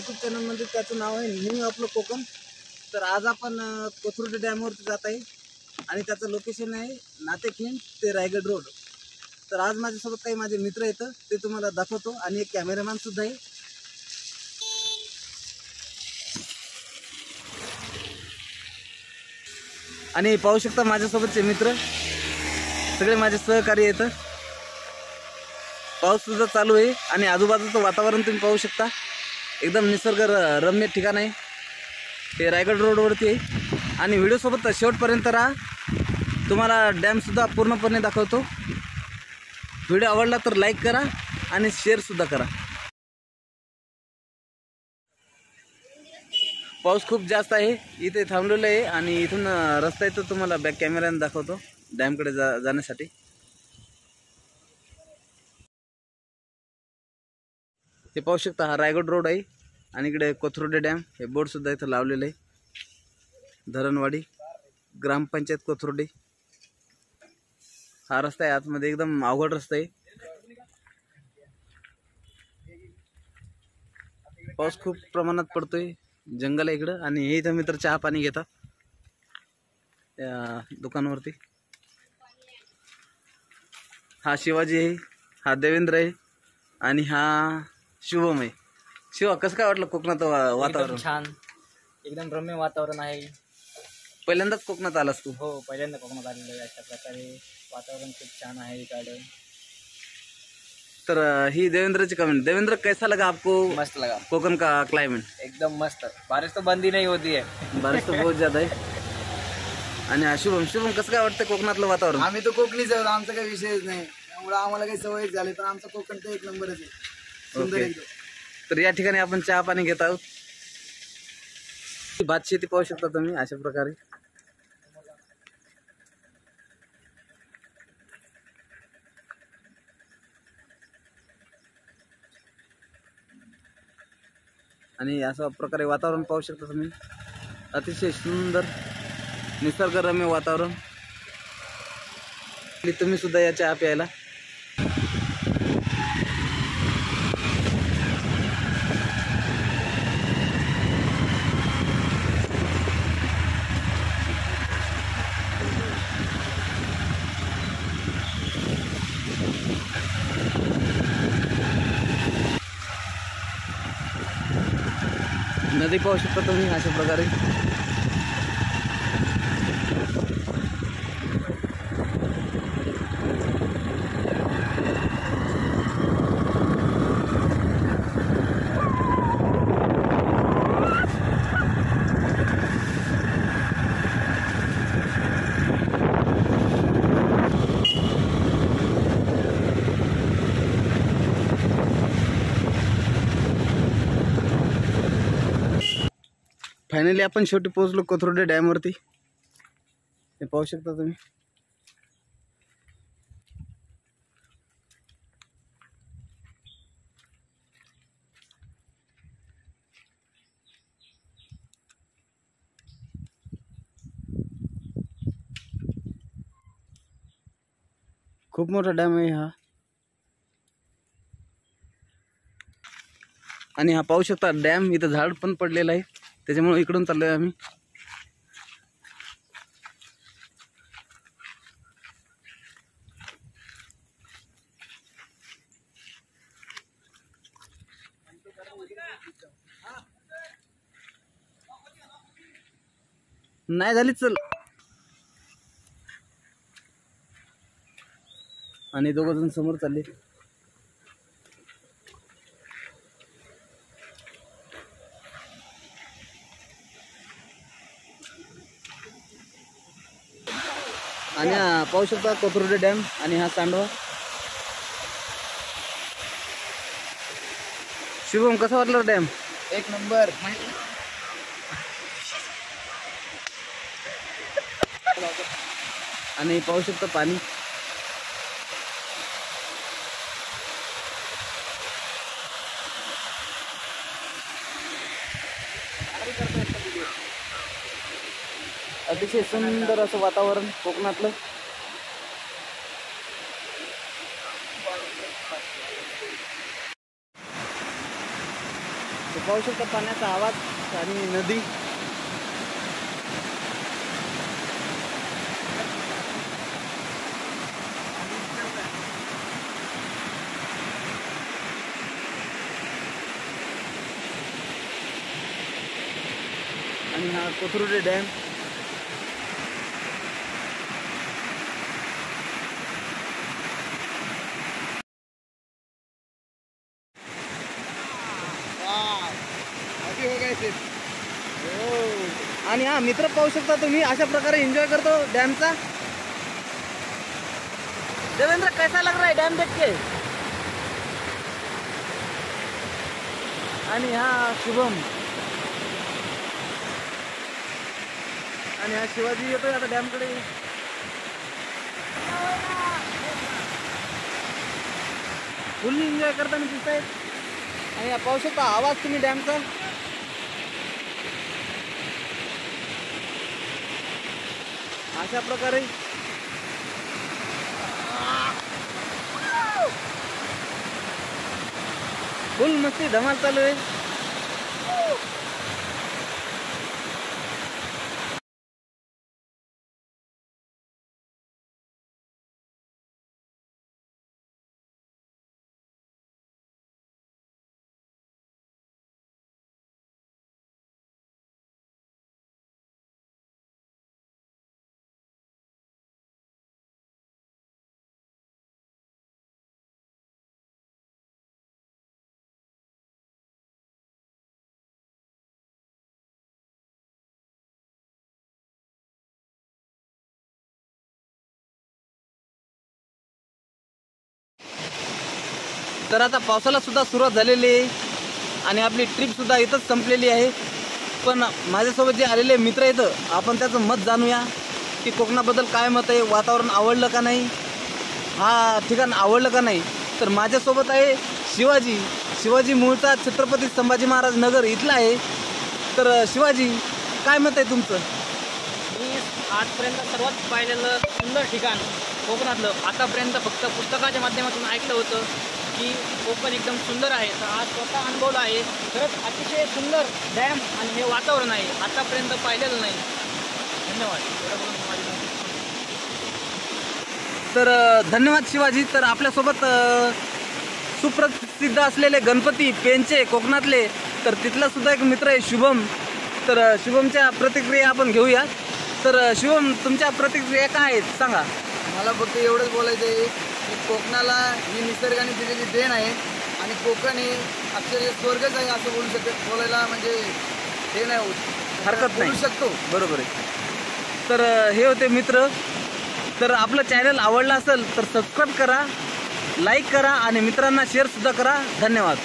YouTube चॅनलमध्ये त्याचं नाव आहे न्यू आपलं कोकण। तर आज आपण कोथरूड डॅमवरती जात आहे आणि त्याचं लोकेशन आहे नातेखिंड ते रायगड रोड। तर आज माझ्यासोबत काही माझे मित्र येतं ते तुम्हाला दाखवतो आणि एक कॅमेरामॅन सुद्धा आहे। आणि पाहू शकता माझ्यासोबतचे मित्र सगळे माझे सहकारी आहेत। पाऊस सुद्धा चालू आहे आणि आजूबाजूचं वातावरण तुम्ही पाहू शकता, एकदम निसर्ग रम्य ठिकाण आहे। ते रायगड रोडवरती आहे आणि व्हिडिओसोबत शेवटपर्यंत राहा, तुम्हाला डॅम सुद्धा पूर्णपणे दाखवतो। व्हिडिओ आवडला तर लाईक करा आणि शेअर सुद्धा करा। पाऊस खूप जास्त आहे, इथे थांबलेलं आहे आणि इथून रस्ता आहे तो तुम्हाला बॅक कॅमेऱ्याने दाखवतो डॅमकडे जाण्यासाठी। हे पाहू शकता हा रायगड रोड आहे आणि इकडे कोथरूड डॅम हे बोर्ड सुद्धा इथं लावलेलं आहे। धरणवाडी ग्रामपंचायत कोथरूड हा रस्ता आहे, आतमध्ये एकदम अवघड रस्ता आहे। पाऊस खूप प्रमाणात पडतोय, जंगल आहे इकडं आणि हे इथं मित्र चहा पाणी घेतात त्या दुकानावरती। हा शिवाजी आहे, हा देवेंद्र आहे आणि हा शुभम आहे। शिवा, कसं काय वाटलं कोकणात वातावरण? छान, एकदम रम्य वातावरण आहे। पहिल्यांदाच कोकणात आलास तू? हो, पहिल्यांदा कोकणात आलेलो आहे। अशा प्रकारे वातावरण खूप छान आहे इकडे। तर ही देवेंद्रची कमेंट। देवेंद्र, कैसा लगा आपको? मस्त लगा, कोकण का क्लाइमेट? एकदम मस्त। बारिश तो बंद ही नहीं होती है, बारिश तो बहुत ज्यादा आहे। आणि शुभम, कसं काय वाटतं कोकणातलं वातावरण? आम्ही तर कोकणीच आहोत, आमचा काही विषयच नाही, त्यामुळे आम्हाला काही सवय झाली, पण आमचं कोकण तर एक नंबरच आहे, सुंदर एकदम। तर या ठिकाणी आपण चहा पाणी घेत आहोत। भात शेती पाहू शकता तुम्ही अशा प्रकारे। आणि अशा प्रकारे वातावरण पाहू शकता तुम्ही, अतिशय सुंदर निसर्गरम्य वातावरण। तुम्ही सुद्धा या चहा प्यायला। नदी पाहू शकता तुम्ही अशा प्रकारे। फायनली आपण शेवटी पोहोचलो कोथरूड डॅमवरती, हे पाहू शकता तुम्ही। खूप मोठा डॅम आहे हा आणि हा पाहू शकता डॅम, इथं झाड पण पडलेलं आहे, त्याच्यामुळे इकडून चाललोय आम्ही। नाही झाली चल। आणि दोघ जण समोर चालले। आणि पाहू शकता कोथरूड डॅम आणि हा सांडवा। शुभम, कसा वाटला डॅम? एक नंबर। आणि पाहू शकता पाणी। अतिशय सुंदर असं वातावरण कोकणातलं। पाहू शकता पाण्याचा आवाज आणि नदी. आणि हा कोथरूड डॅम. आणि हा मित्र पाहू शकता तुम्ही अशा प्रकारे एंजॉय करतो डॅमचा. देवेंद्र कैसा लग रहा है डॅम देख के? आणि हा शुभम आणि हा शिवाजी येतोय आता डॅमकडे. फुल एन्जॉय करताना दिसत आहेत. आणि हा पाहू शकता आवाज तुम्ही डॅमचा. अशा प्रकारे फुल मस्ती धमाल चालू आहे. तर आता पावसाला सुद्धा सुरुवात झालेली आहे आणि आपली ट्रिप सुद्धा इथंच संपलेली आहे. पण माझ्यासोबत जे आलेले मित्र आहेत आपण त्याचं मत जाणूया की कोकणाबद्दल काय मत आहे, वातावरण आवडलं का नाही, हा ठिकाण आवडलं का नाही. तर माझ्यासोबत आहे शिवाजी मूळचा छत्रपती संभाजी महाराज नगर इथला आहे. तर शिवाजी काय मत आहे तुमचं? मी आजपर्यंत सर्वात पाहिलेलं सुंदर ठिकाण कोकणातलं आतापर्यंत फक्त पुस्तकाच्या माध्यमातून ऐकलं होतं की कोकण एकदम सुंदर आहे. तर आज स्वतः अनुभवलं आहे. खरंच अतिशय सुंदर डॅम आणि हे वातावरण आहे. आतापर्यंत पाहिलेलं नाही. धन्यवाद. तर धन्यवाद शिवाजी. तर आपल्यासोबत सुप्रसिद्ध असलेले गणपती पेंचे कोकणातले, तर तिथला सुद्धा एक मित्र आहे शुभम. तर शुभमच्या प्रतिक्रिया आपण घेऊया. तर शुभम, तुमच्या प्रतिक्रिया काय आहेत सांगा. मला फक्त एवढंच बोलायचं आहे की कोकणाला ही निसर्गाने दिलेली देण आहे आणि कोकण हे अक्षरशः स्वर्गच आहे असं बोलायला म्हणजे हे नाही होत, हरकत नाही, बोलू शकतो. बरोबर आहे. तर हे होते मित्र. तर आपलं चॅनल आवडलं असेल तर सबस्क्राईब करा, लाईक करा आणि मित्रांना शेअर सुद्धा करा. धन्यवाद.